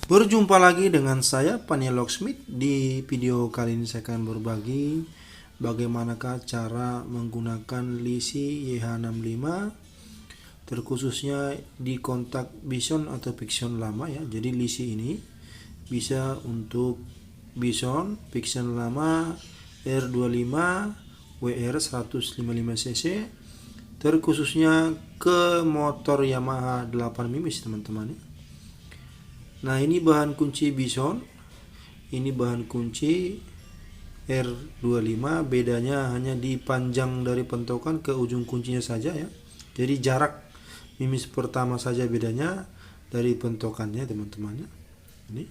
Berjumpa lagi dengan saya Pania Locksmith. Di video kali ini saya akan berbagi bagaimanakah cara menggunakan lisi YH65 terkhususnya di kontak Bison atau Pixon lama ya. Jadi lisi ini bisa untuk Bison, Pixon lama, R25, WR 155cc terkhususnya ke motor Yamaha 8 mimis teman-teman ya. Nah, ini bahan kunci Bison, ini bahan kunci R25, bedanya hanya di panjang dari pentokan ke ujung kuncinya saja ya. Jadi jarak mimis pertama saja bedanya dari pentokannya teman-teman ya. Ini.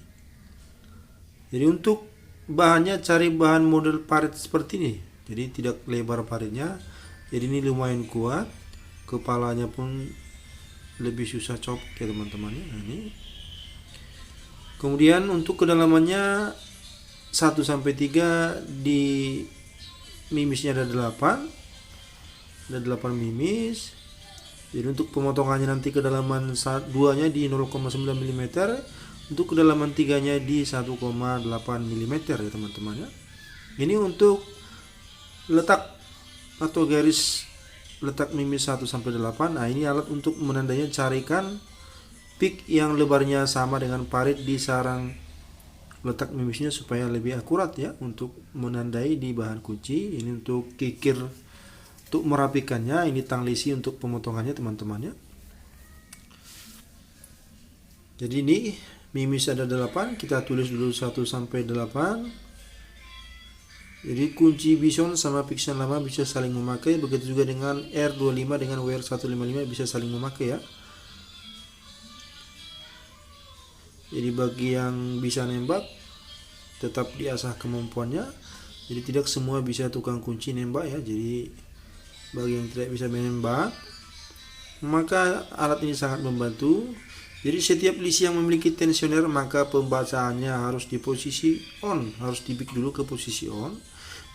Jadi untuk bahannya cari bahan model parit seperti ini. Jadi tidak lebar paritnya. Jadi ini lumayan kuat. Kepalanya pun lebih susah copot ya teman-teman ya. Nah, ini. Kemudian untuk kedalamannya 1 sampai 3 di mimisnya ada 8. Ada 8 mimis. Jadi untuk pemotongannya nanti kedalaman 2-nya di 0,9 mm, untuk kedalaman 3-nya di 1,8 mm ya teman-teman ya. Ini untuk letak atau garis letak mimis 1 sampai 8. Nah, ini alat untuk menandainya, carikan pik yang lebarnya sama dengan parit di sarang letak mimisnya supaya lebih akurat ya untuk menandai di bahan kunci. Ini untuk kikir untuk merapikannya, ini tang lisi untuk pemotongannya teman-teman ya. Jadi ini mimis ada 8, kita tulis dulu 1 sampai 8. Jadi kunci Bison sama Pixon lama bisa saling memakai, begitu juga dengan R25 dengan WR155 bisa saling memakai ya. Jadi bagi yang bisa nembak tetap diasah kemampuannya. Jadi tidak semua bisa tukang kunci nembak ya. Jadi bagi yang tidak bisa menembak, maka alat ini sangat membantu. Jadi setiap lisi yang memiliki tensioner maka pembacaannya harus di posisi on, harus dipik dulu ke posisi on.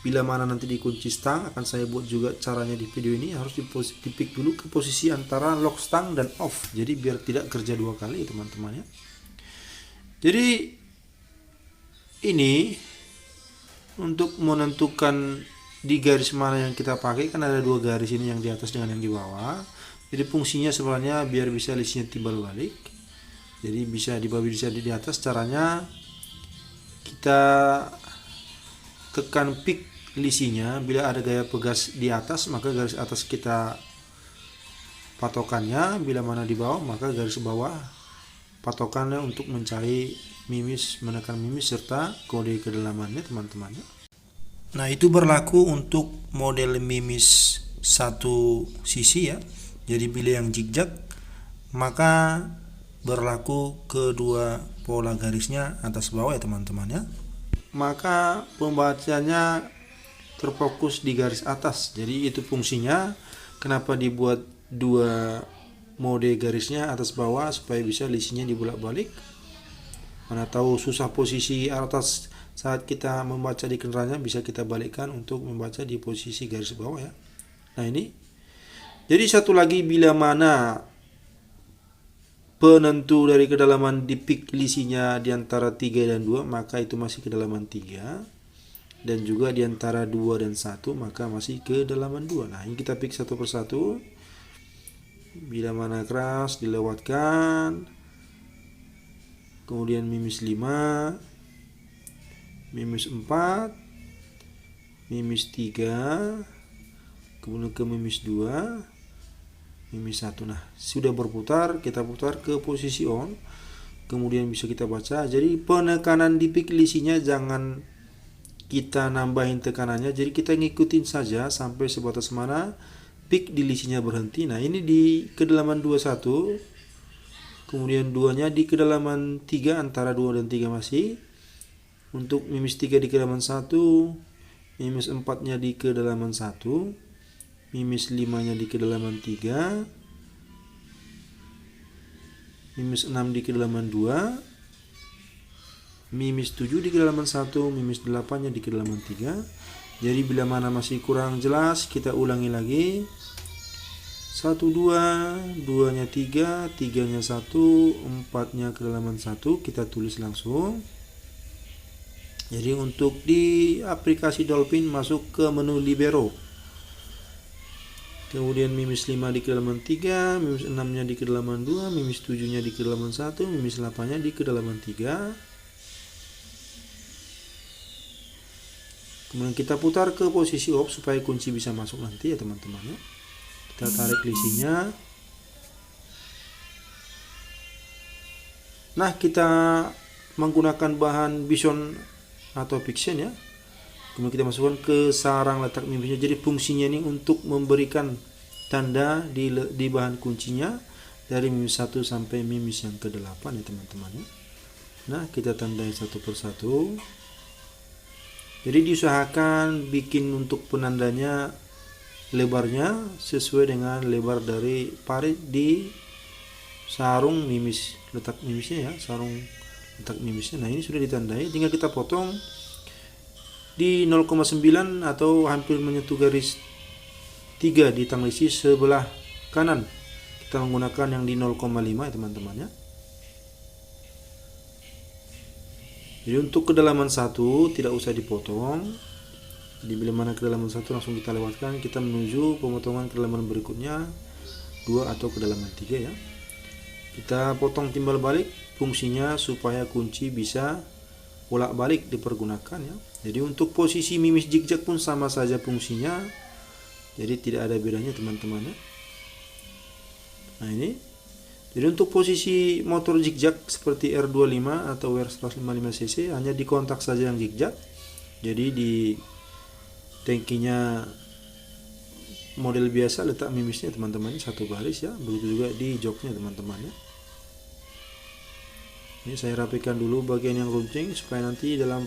Bila mana nanti dikunci stang, akan saya buat juga caranya di video ini, harus dipik dulu ke posisi antara lock stang dan off. Jadi biar tidak kerja dua kali ya teman-teman ya. Jadi ini untuk menentukan di garis mana yang kita pakai, kan ada dua garis ini, yang di atas dengan yang di bawah. Jadi fungsinya sebenarnya biar bisa lisinya timbal balik. Jadi bisa di bawah bisa di atas. Caranya kita tekan pik lisinya, bila ada gaya pegas di atas maka garis atas kita patokannya, bila mana di bawah maka garis bawah patokannya untuk mencari mimis, menekan mimis serta kode kedalamannya teman-teman. Nah, itu berlaku untuk model mimis satu sisi ya. Jadi bila yang zigzag maka berlaku kedua pola garisnya atas bawah ya teman-teman ya. Maka pembacanya terfokus di garis atas. Jadi itu fungsinya kenapa dibuat dua mode garisnya atas bawah, supaya bisa lisinya dibolak-balik. Mana tahu susah posisi atas saat kita membaca di kendaraannya, bisa kita balikkan untuk membaca di posisi garis bawah ya. Nah, ini. Jadi satu lagi, bila mana penentu dari kedalaman di pik lisinya di antara 3 dan 2, maka itu masih kedalaman 3. Dan juga di antara 2 dan 1 maka masih kedalaman 2. Nah, ini kita pik satu persatu. Bila mana keras dilewatkan, kemudian mimis 5, mimis 4, mimis 3, kemudian ke mimis 2, mimis 1. Nah, sudah berputar, kita putar ke posisi on, kemudian bisa kita baca. Jadi penekanan di pik lisinya jangan kita nambahin tekanannya, jadi kita ngikutin saja sampai sebatas mana pik di lisinya berhenti. Nah, ini di kedalaman 21, kemudian 2-nya di kedalaman 3, antara 2 dan 3 masih. Untuk mimis 3 di kedalaman 1, mimis 4-nya di kedalaman 1, mimis 5-nya di kedalaman 3, mimis 6 di kedalaman 2, mimis 7 di kedalaman 1, mimis 8-nya di kedalaman 3. Jadi bila mana masih kurang jelas, kita ulangi lagi. 1 2, 2-nya 3, 3-nya 1, 4-nya kedalaman 1, kita tulis langsung. Jadi untuk di aplikasi Dolphin masuk ke menu libero. Kemudian minus 5 di kedalaman 3, minus 6-nya di kedalaman 2, minus 7-nya di kedalaman 1, minus 8-nya di kedalaman 3. Kemudian kita putar ke posisi off supaya kunci bisa masuk nanti ya teman-teman ya. Kita tarik lisinya. Nah, kita menggunakan bahan bison atau Pixen ya. Kemudian kita masukkan ke sarang letak minusnya. Jadi fungsinya ini untuk memberikan tanda di bahan kuncinya dari minus 1 sampai minus yang ke-8 ya teman-teman ya. Nah, kita tandai satu persatu. Jadi diusahakan bikin untuk penandanya lebarnya sesuai dengan lebar dari parit di sarung mimis, letak mimisnya ya, sarung letak mimisnya. Nah, ini sudah ditandai, tinggal kita potong di 0,9 atau hampir menyentuh garis 3 di tang lisi sebelah kanan. Kita menggunakan yang di 0,5 ya teman-teman ya. Jadi untuk kedalaman 1 tidak usah dipotong. Jadi bila mana kedalaman 1 langsung kita lewatkan, kita menuju pemotongan kedalaman berikutnya 2 atau kedalaman 3 ya. Kita potong timbal balik, fungsinya supaya kunci bisa bolak-balik dipergunakan ya. Jadi untuk posisi mimis zigzag pun sama saja fungsinya. Jadi tidak ada bedanya teman-teman ya. Nah, ini. Jadi untuk posisi motor zigzag seperti R25 atau R155cc hanya di kontak saja yang zigzag. Jadi di tangkinya model biasa letak mimisnya teman-teman satu baris ya. Begitu juga di joknya teman-teman ya. Ini saya rapikan dulu bagian yang runcing supaya nanti dalam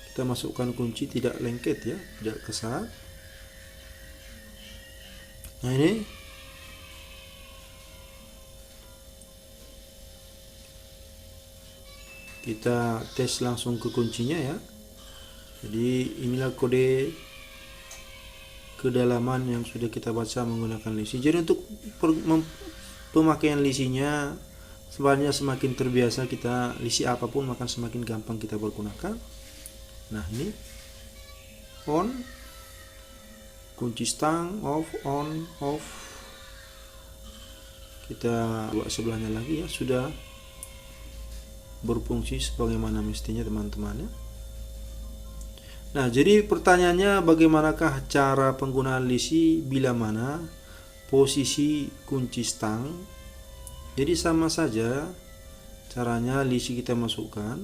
kita masukkan kunci tidak lengket ya, tidak kesat. Nah, ini kita tes langsung ke kuncinya ya. Jadi inilah kode kedalaman yang sudah kita baca menggunakan lisi. Jadi untuk pemakaian lisinya sebenarnya semakin terbiasa kita lisi apapun maka semakin gampang kita pergunakan. Nah, ini on, kunci stang, off, on, off. Kita buat sebelahnya lagi ya, sudah berfungsi sebagaimana mestinya teman-teman ya. Nah, jadi pertanyaannya bagaimanakah cara penggunaan lisi bila mana posisi kunci stang? Jadi sama saja caranya, lisi kita masukkan,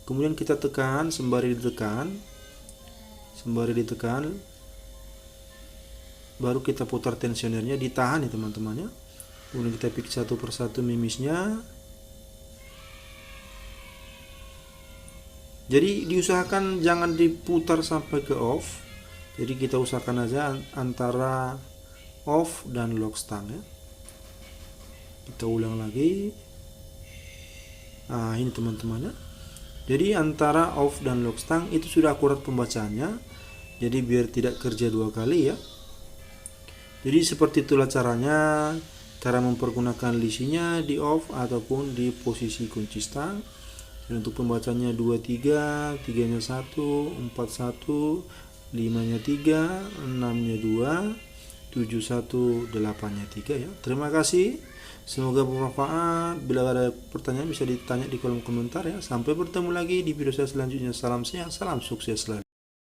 kemudian kita tekan sembari ditekan, baru kita putar tensionernya, ditahan ya teman-teman ya. Kemudian kita pick satu persatu mimisnya. Jadi diusahakan jangan diputar sampai ke off. Jadi kita usahakan aja antara off dan lock stang ya. Kita ulang lagi. Nah, ini teman-teman ya. Jadi antara off dan lock stang itu sudah akurat pembacaannya. Jadi biar tidak kerja dua kali ya. Jadi seperti itulah caranya, cara mempergunakan lisinya di off ataupun di posisi kunci stang. Dan untuk pembacanya 23, 3-nya 1, 4 1, 5-nya 3, 6-nya 2, 7 1, 8-nya 3 ya. Terima kasih. Semoga bermanfaat. Bila ada pertanyaan bisa ditanya di kolom komentar ya. Sampai bertemu lagi di video saya selanjutnya. Salam sehat, salam sukses selalu.